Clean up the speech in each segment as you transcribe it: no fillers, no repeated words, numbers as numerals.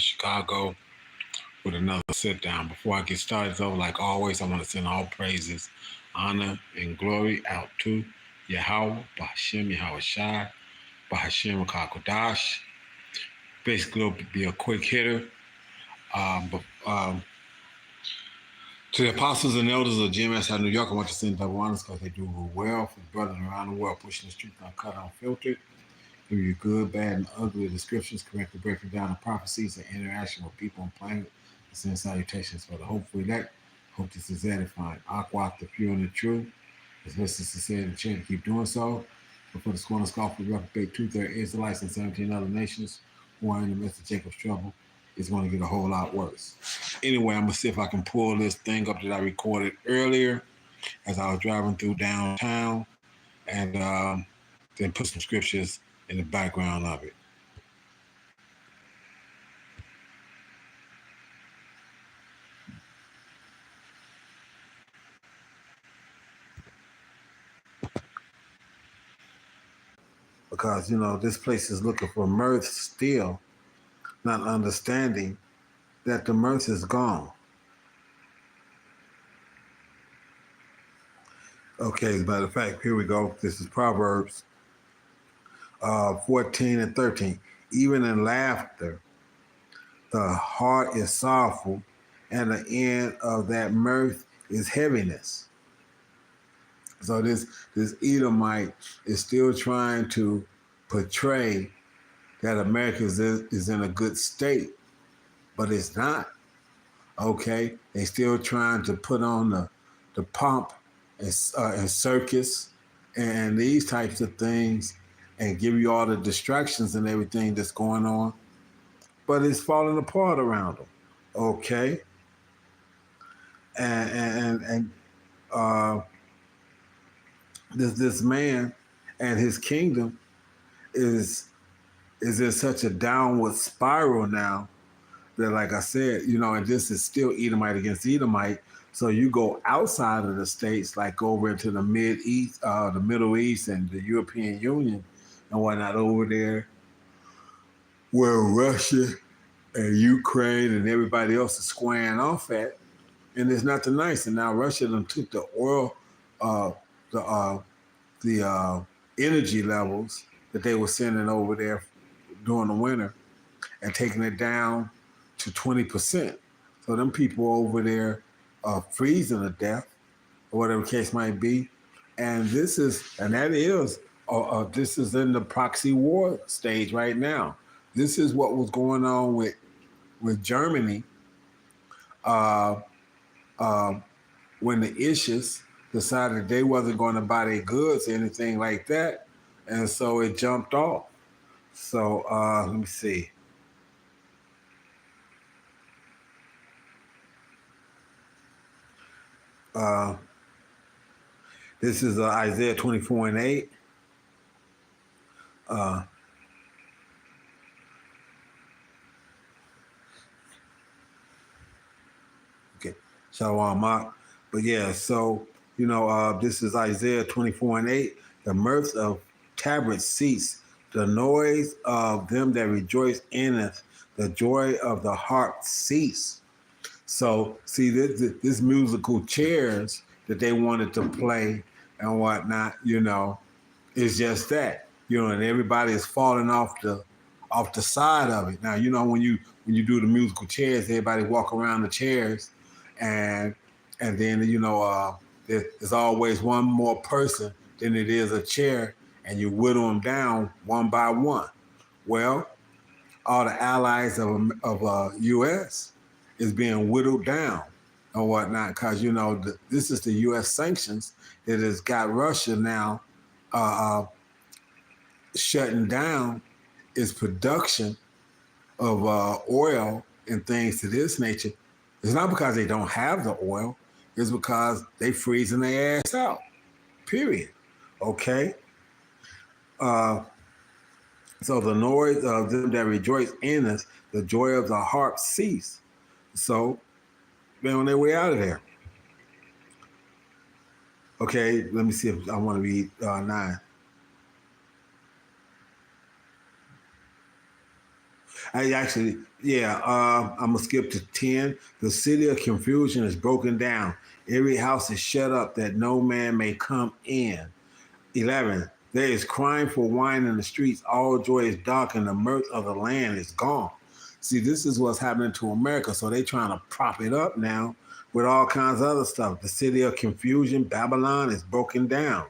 Chicago with another sit down. Before I get started, though, like always, I want to send all praises, honor, and glory out to Yahweh, Bahashim, Yahweh Shai, Bahashim, Kakodash. Basically, it'll be a quick hitter. But to the apostles and elders of GMS out of New York, I want to send double honors because they do well for the brothers around the world, pushing the truth uncut, unfiltered. Give you good, bad, and ugly descriptions, correctly breaking down the prophecies and interaction with people and planet. And send salutations for the hopefully that. Hope this is edifying. Aqua, the pure and the true. As Mr. Sincere and Chair to keep doing so. But for the scorn and scoff, we reprobate 2/3 Israelites and 17 other nations who are in the midst of Jacob's trouble. It's going to get a whole lot worse. Anyway, I'm going to see if I can pull this thing up that I recorded earlier as I was driving through downtown and then put some scriptures in the background of it. Because, this place is looking for mirth still, not understanding that the mirth is gone. Okay, as a matter of fact, here we go. This is Proverbs 14 and 13. Even in laughter, the heart is sorrowful, and the end of that mirth is heaviness. So this Edomite is still trying to portray that America is in a good state, but it's not. Okay, they still trying to put on the pomp and circus and these types of things and give you all the distractions and everything that's going on, but it's falling apart around them. Okay, and this man and his kingdom is in such a downward spiral now that, like I said, and this is still Edomite against Edomite. So you go outside of the states, like over into the the Middle East and the European Union and whatnot over there, where Russia and Ukraine and everybody else is squaring off at, and there's nothing nice. And now Russia done took the oil, the energy levels that they were sending over there during the winter and taking it down to 20%. So them people over there are freezing to death, or whatever the case might be. And this is in the proxy war stage right now. This is what was going on with Germany when the Ishes decided they wasn't going to buy their goods or anything like that. And so it jumped off. So let me see. This is Isaiah 24 and 8. Okay, Shalom Mark. But yeah, so, this is Isaiah 24 and 8. The mirth of tabrets cease, the noise of them that rejoice inneth, the joy of the harp cease. So, see, this musical chairs that they wanted to play and whatnot, is just that, and everybody is falling off the side of it. Now, when you do the musical chairs, everybody walk around the chairs, and then there's always one more person than it is a chair, and you whittle them down one by one. Well, all the allies of U.S. is being whittled down and whatnot, because this is the U.S. sanctions that has got Russia now shutting down its production of oil and things to this nature. It's not because they don't have the oil, it's because they freezing their ass out, period. Okay? So the noise of them that rejoice in us, the joy of the harp cease. So they're on their way out of there. Okay, let me see if I want to read 9. Yeah, I'm gonna skip to 10. The city of confusion is broken down. Every house is shut up that no man may come in. 11. There is crying for wine in the streets. All joy is dark, and the mirth of the land is gone. See, this is what's happening to America. So they trying to prop it up now with all kinds of other stuff. The city of confusion, Babylon, is broken down.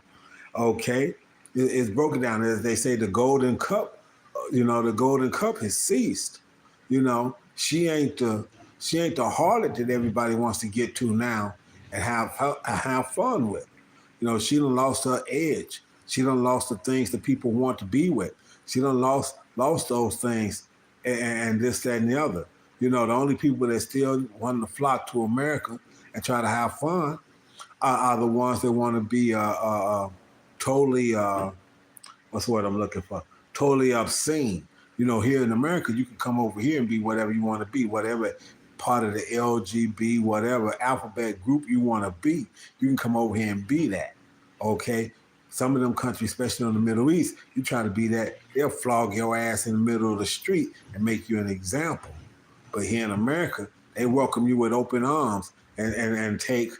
Okay, it's broken down. As they say, the golden cup. The golden cup has ceased. She ain't the harlot that everybody wants to get to now and have fun with. She done lost her edge. She done lost the things that people want to be with. She done lost those things and this, that, and the other. The only people that still want to flock to America and try to have fun are the ones that want to be totally what's the word I'm looking for? Totally obscene. Here in America, you can come over here and be whatever you want to be, whatever part of the LGB, whatever alphabet group you want to be. You can come over here and be that. Okay? Some of them countries, especially in the Middle East, you try to be that, they'll flog your ass in the middle of the street and make you an example. But here in America, they welcome you with open arms and take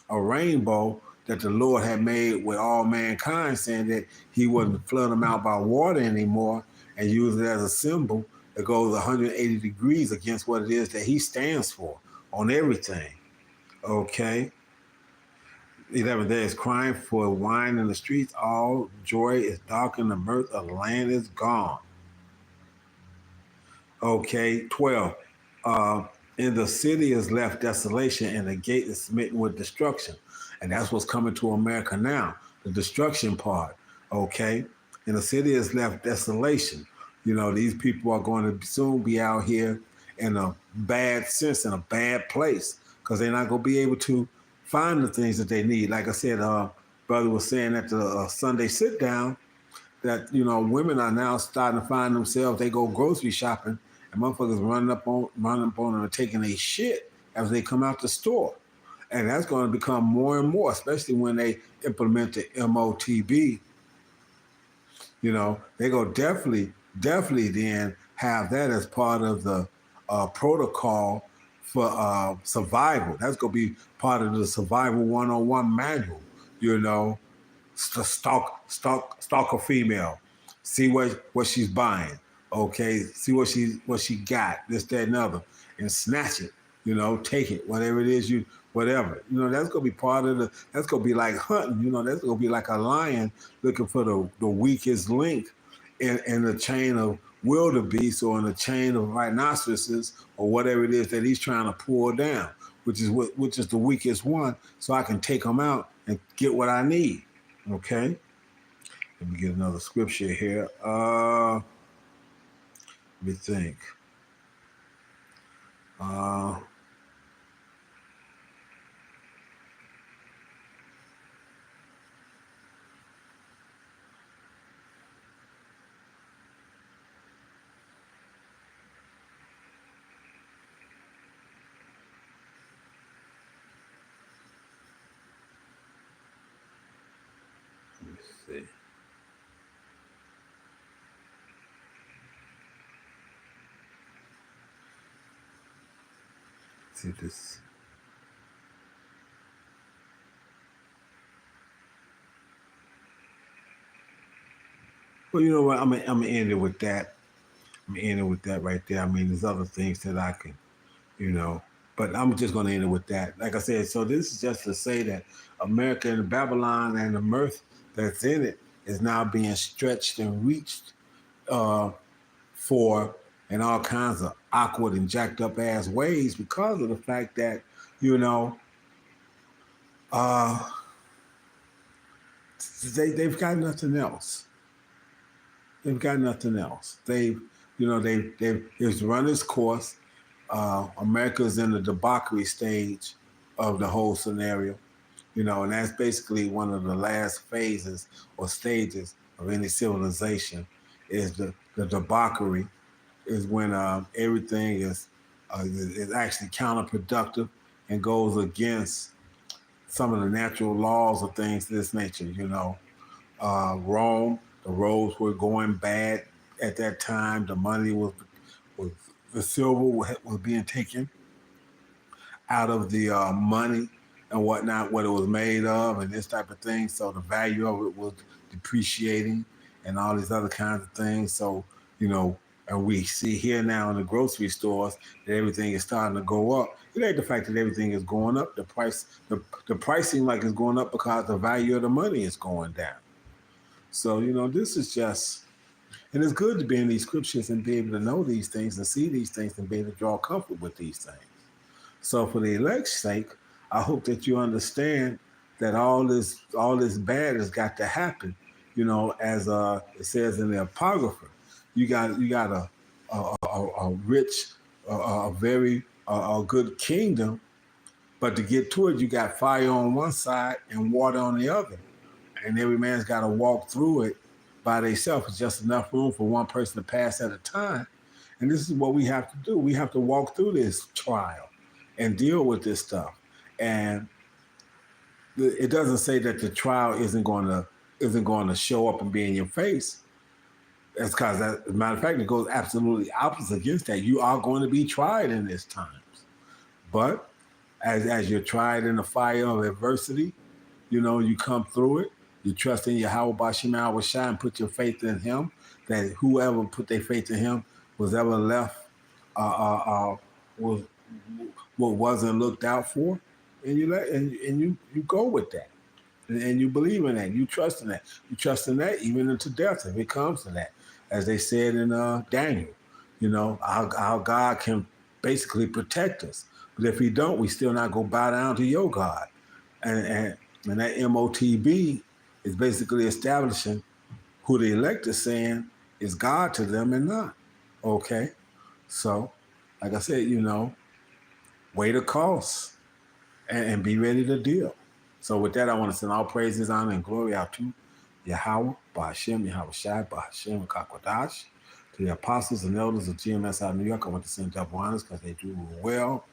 a rainbow that the Lord had made with all mankind, saying that he wouldn't flood them out by water anymore, and use it as a symbol that goes 180 degrees against what it is that he stands for on everything. Okay? 11 days crying for wine in the streets. All joy is dark, and the mirth of the land is gone. Okay, 12. In the city is left desolation, and the gate is smitten with destruction. And that's what's coming to America now, the destruction part. Okay, in the city is left desolation. These people are going to soon be out here in a bad sense, in a bad place, because they're not going to be able to find the things that they need. Like I said, brother was saying at the Sunday sit down that women are now starting to find themselves. They go grocery shopping, and motherfuckers running up on them and taking a shit as they come out the store, and that's going to become more and more, especially when they implement the MOTB. They go definitely then have that as part of the protocol for survival. That's going to be part of the survival 101 manual. Stalk a female, see what she's buying. Okay, see what she got, this, that, and other, and snatch it. Take it, whatever it is whatever. That's gonna be part of that's gonna be like hunting. That's gonna be like a lion looking for the weakest link in the chain of wildebeest, or in the chain of rhinoceroses, or whatever it is that he's trying to pull down, which is the weakest one, so I can take them out and get what I need. Okay, let me get another scripture here. Let me think. Let me see. See this. Well, you know what? I'm gonna end it with that. I'm gonna end it with that right there. I mean, there's other things that I can, you know, but I'm just gonna end it with that. Like I said, so this is just to say that America and Babylon and the mirth that's in it is now being stretched and reached for in all kinds of awkward and jacked up ass ways, because of the fact that, you know, uh, they've got nothing else. They've got nothing else. It's run its course. America's in the debauchery stage of the whole scenario, and that's basically one of the last phases or stages of any civilization. Is the debauchery, is when everything is actually counterproductive and goes against some of the natural laws of things of this nature. Rome, the roads were going bad at that time. The money was the silver was being taken out of the money and whatnot, what it was made of, and this type of thing. So the value of it was depreciating, and all these other kinds of things. So you know, and we see here now in the grocery stores that everything is starting to go up. It ain't the fact that everything is going up. The pricing like is going up because the value of the money is going down. So this is just, and it's good to be in these scriptures and be able to know these things and see these things and be able to draw comfort with these things. So for the elect's sake, I hope that you understand that all this bad has got to happen. As it says in the Apocrypha, you got a rich, a very good kingdom, but to get to it, you got fire on one side and water on the other, and every man's got to walk through it by themselves. It's just enough room for one person to pass at a time, and this is what we have to do. We have to walk through this trial and deal with this stuff. And it doesn't say that the trial isn't going to show up and be in your face. That's because, as a matter of fact, it goes absolutely opposite against that. You are going to be tried in this times, but as you're tried in the fire of adversity, you come through it. You trust in Yahweh Bashim Shai and put your faith in Him. That whoever put their faith in Him was ever left was what wasn't looked out for, and you go with that, and you believe in that, you trust in that even into death if it comes to that, as they said in Daniel. Our God can basically protect us, but if He don't, we still not go bow down to your God, and that MOTB is basically establishing who the elect is saying is God to them and not. Okay, so like I said, weigh the costs and be ready to deal. So with that, I want to send all praises, honor, and glory out to Yahweh, Ba'ashem, Yahweh Shai, Ba'ashem, and Kakwadash, to the apostles and elders of GMS out of New York. I want to send double honors because they do well.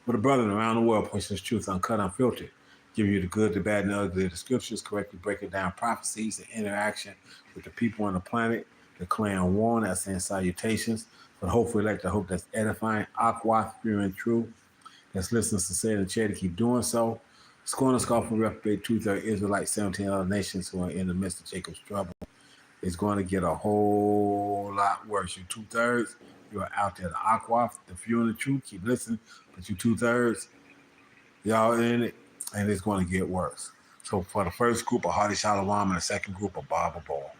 But the brethren around the world pushing this truth uncut, unfiltered, give you the good, the bad, and the ugly of the scriptures, correctly breaking down prophecies and interaction with the people on the planet, declaring war, that's saying salutations. But hopefully, like the hope that's edifying, aqua, pure and true. That's listening to say in the chair to keep doing so. Scorn and scoff and reprobate two-third Israelites, 17 other nations who are in the midst of Jacob's trouble. It's going to get a whole lot worse. You two-thirds, you are out there. The aqua, the few and the true, keep listening. But you two-thirds, y'all in it, and it's going to get worse. So for the first group, a hearty shalom, and the second group, a Bible ball.